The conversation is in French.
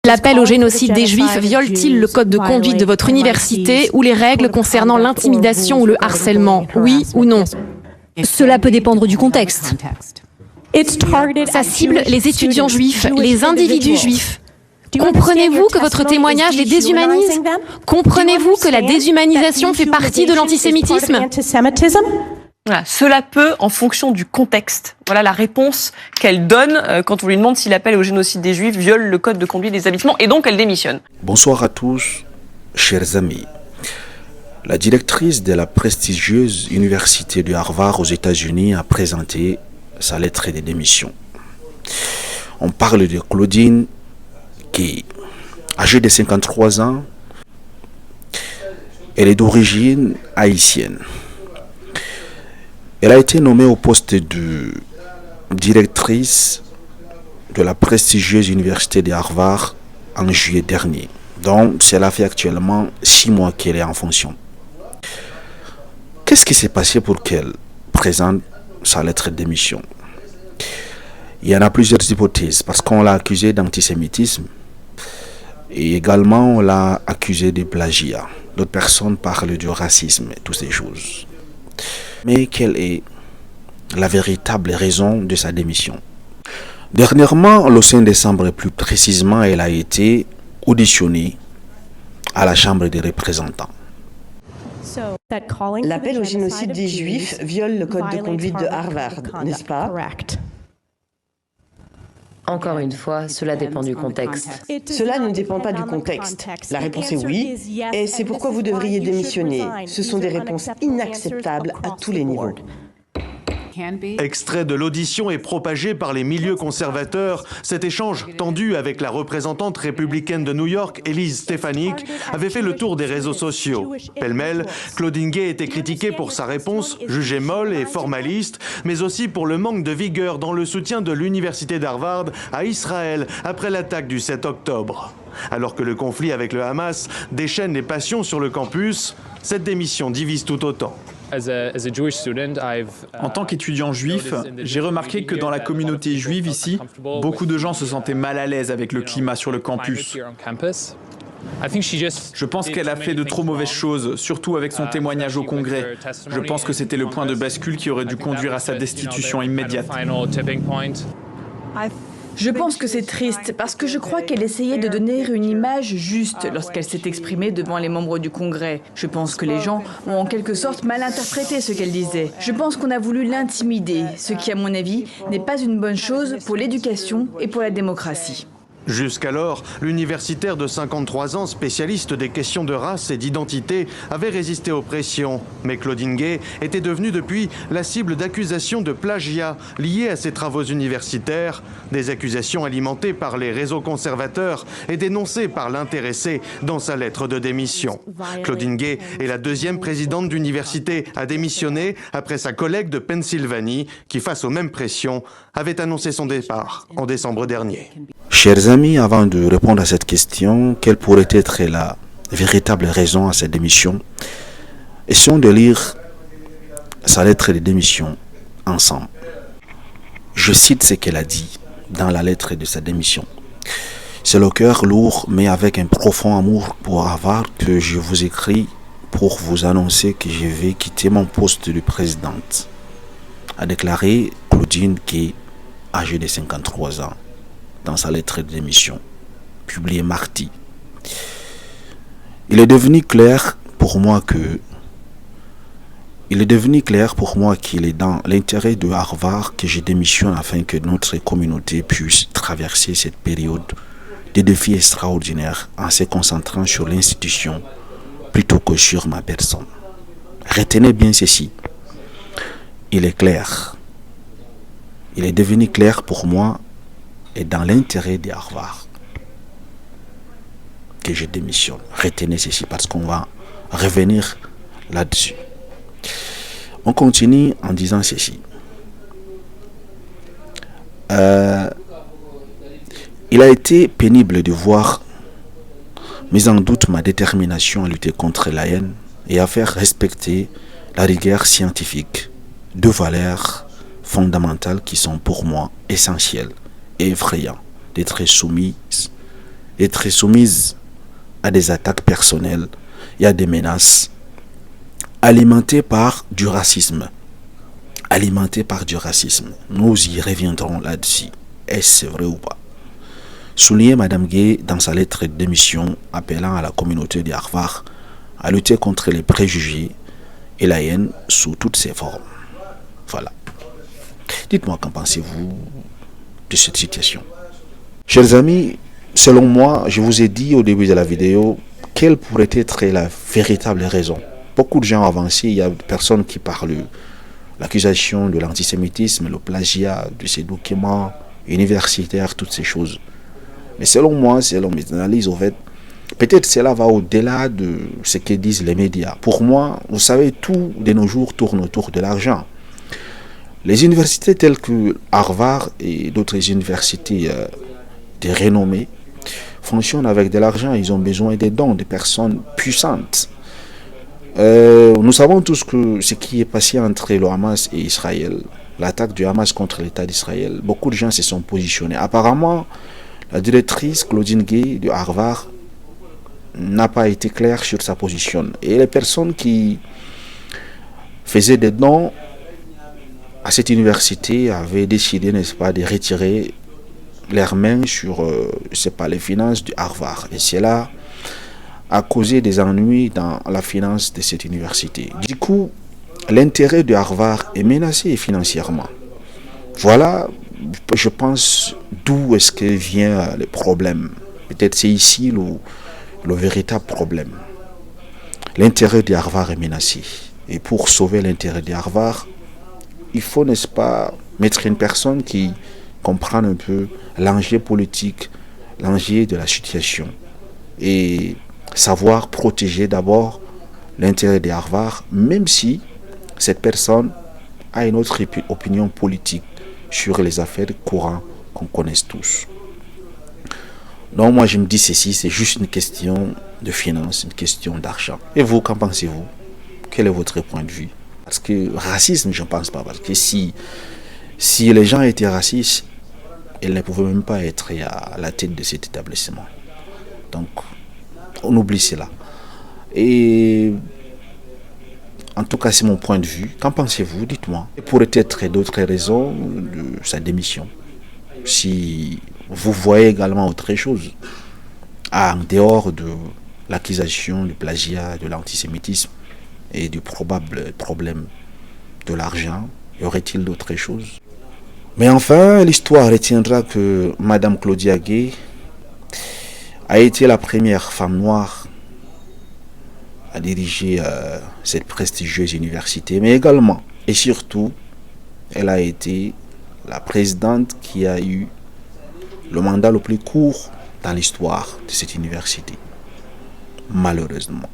L'appel au génocide des Juifs viole-t-il le code de conduite de votre université ou les règles concernant l'intimidation ou le harcèlement? Oui ou non? Cela peut dépendre du contexte. Ça cible les étudiants juifs, les individus juifs. Comprenez-vous que votre témoignage les déshumanise? Comprenez-vous que la déshumanisation fait partie de l'antisémitisme? Voilà, cela peut, en fonction du contexte. Voilà la réponse qu'elle donne quand on lui demande si l'appel au génocide des Juifs viole le code de conduite des établissements, et donc elle démissionne. Bonsoir à tous, chers amis. La directrice de la prestigieuse université de Harvard aux États-Unis a présenté sa lettre de démission. On parle de Claudine qui, âgée de 53 ans, elle est d'origine haïtienne. Elle a été nommée au poste de directrice de la prestigieuse université de Harvard en juillet dernier. Donc, cela fait actuellement 6 mois qu'elle est en fonction. Qu'est-ce qui s'est passé pour qu'elle présente sa lettre de démission? Il y en a plusieurs hypothèses, parce qu'on l'a accusée d'antisémitisme et également on l'a accusée de plagiat. D'autres personnes parlent du racisme et toutes ces choses. Mais quelle est la véritable raison de sa démission? Dernièrement, le 5 décembre et plus précisément, elle a été auditionnée à la Chambre des représentants. L'appel au génocide des Juifs viole le code de conduite de Harvard, n'est-ce pas? Encore une fois, cela dépend du contexte. Cela ne dépend pas du contexte. La réponse est oui, et c'est pourquoi vous devriez démissionner. Ce sont des réponses inacceptables à tous les niveaux. Extrait de l'audition et propagé par les milieux conservateurs, cet échange tendu avec la représentante républicaine de New York, Elise Stefanik, avait fait le tour des réseaux sociaux. Pêle-mêle, Claudine Gay était critiquée pour sa réponse, jugée molle et formaliste, mais aussi pour le manque de vigueur dans le soutien de l'université d'Harvard à Israël après l'attaque du 7 octobre. Alors que le conflit avec le Hamas déchaîne les passions sur le campus, cette démission divise tout autant. En tant qu'étudiant juif, j'ai remarqué que dans la communauté juive ici, beaucoup de gens se sentaient mal à l'aise avec le climat sur le campus. Je pense qu'elle a fait de trop mauvaises choses, surtout avec son témoignage au Congrès. Je pense que c'était le point de bascule qui aurait dû conduire à sa destitution immédiate. Je pense que c'est triste parce que je crois qu'elle essayait de donner une image juste lorsqu'elle s'est exprimée devant les membres du Congrès. Je pense que les gens ont en quelque sorte mal interprété ce qu'elle disait. Je pense qu'on a voulu l'intimider, ce qui à mon avis n'est pas une bonne chose pour l'éducation et pour la démocratie. Jusqu'alors, l'universitaire de 53 ans, spécialiste des questions de race et d'identité, avait résisté aux pressions. Mais Claudine Gay était devenue depuis la cible d'accusations de plagiat liées à ses travaux universitaires, des accusations alimentées par les réseaux conservateurs et dénoncées par l'intéressé dans sa lettre de démission. Claudine Gay est la deuxième présidente d'université à démissionner après sa collègue de Pennsylvanie qui, face aux mêmes pressions, avait annoncé son départ en décembre dernier. Chers amis, avant de répondre à cette question, quelle pourrait être la véritable raison à cette démission? Essayons de lire sa lettre de démission ensemble. Je cite ce qu'elle a dit dans la lettre de sa démission. C'est le cœur lourd, mais avec un profond amour pour Harvard que je vous écris pour vous annoncer que je vais quitter mon poste de présidente, a déclaré Claudine Gay, âgée de 53 ans. Dans sa lettre de démission, publiée mardi. Il est devenu clair pour moi qu'il est dans l'intérêt de Harvard que je démissionne afin que notre communauté puisse traverser cette période de défis extraordinaires en se concentrant sur l'institution plutôt que sur ma personne. Retenez bien ceci. Il est clair. Il est devenu clair pour moi et dans l'intérêt de Harvard que je démissionne. Retenez ceci parce qu'on va revenir là-dessus. On continue en disant ceci. Il a été pénible de voir mis en doute ma détermination à lutter contre la haine et à faire respecter la rigueur scientifique, deux valeurs fondamentales qui sont pour moi essentielles et effrayant d'être soumise d'être soumise à des attaques personnelles et à des menaces alimentées par du racisme. Nous y reviendrons là-dessus. Est-ce vrai ou pas? Souligné Madame Gay dans sa lettre de démission appelant à la communauté de Harvard à lutter contre les préjugés et la haine sous toutes ses formes. Voilà. Dites-moi, qu'en pensez-vous de cette situation? Chers amis, selon moi, je vous ai dit au début de la vidéo quelle pourrait être la véritable raison. Beaucoup de gens ont avancé, il y a des personnes qui parlent de l'accusation de l'antisémitisme, le plagiat de ces documents universitaires, toutes ces choses. Mais selon moi, selon mes analyses, au fait, peut-être cela va au-delà de ce que disent les médias. Pour moi, vous savez, tout de nos jours tourne autour de l'argent. Les universités telles que Harvard et d'autres universités de renommée fonctionnent avec de l'argent. Ils ont besoin des dons de personnes puissantes. Nous savons tous que ce qui est passé entre le Hamas et Israël, l'attaque du Hamas contre l'État d'Israël, beaucoup de gens se sont positionnés. Apparemment, la directrice Claudine Gay de Harvard n'a pas été claire sur sa position. Et les personnes qui faisaient des dons à cette université avaient décidé, n'est-ce pas, de retirer leurs mains sur les finances de Harvard. Et cela a causé des ennuis dans la finance de cette université. Du coup, l'intérêt de Harvard est menacé financièrement. Voilà, je pense, d'où est-ce que vient le problème. Peut-être c'est ici le véritable problème. L'intérêt de Harvard est menacé. Et pour sauver l'intérêt de Harvard, il faut, n'est-ce pas, mettre une personne qui comprend un peu l'enjeu politique, l'enjeu de la situation. Et savoir protéger d'abord l'intérêt de Harvard, même si cette personne a une autre opinion politique sur les affaires courantes qu'on connaisse tous. Donc moi je me dis ceci, c'est juste une question de finance, une question d'argent. Et vous, qu'en pensez-vous? Quel est votre point de vue? Parce que racisme, je ne pense pas. Parce que si les gens étaient racistes, ils ne pouvaient même pas être à la tête de cet établissement. Donc, on oublie cela. Et en tout cas, c'est mon point de vue. Qu'en pensez-vous? Dites-moi. Il pourrait être d'autres raisons de sa démission. Si vous voyez également autre chose, en dehors de l'accusation du plagiat, de l'antisémitisme et du probable problème de l'argent, y aurait-il d'autres choses? Mais enfin, l'histoire retiendra que Madame Claudia Gay a été la première femme noire à diriger cette prestigieuse université, mais également et surtout, elle a été la présidente qui a eu le mandat le plus court dans l'histoire de cette université, malheureusement.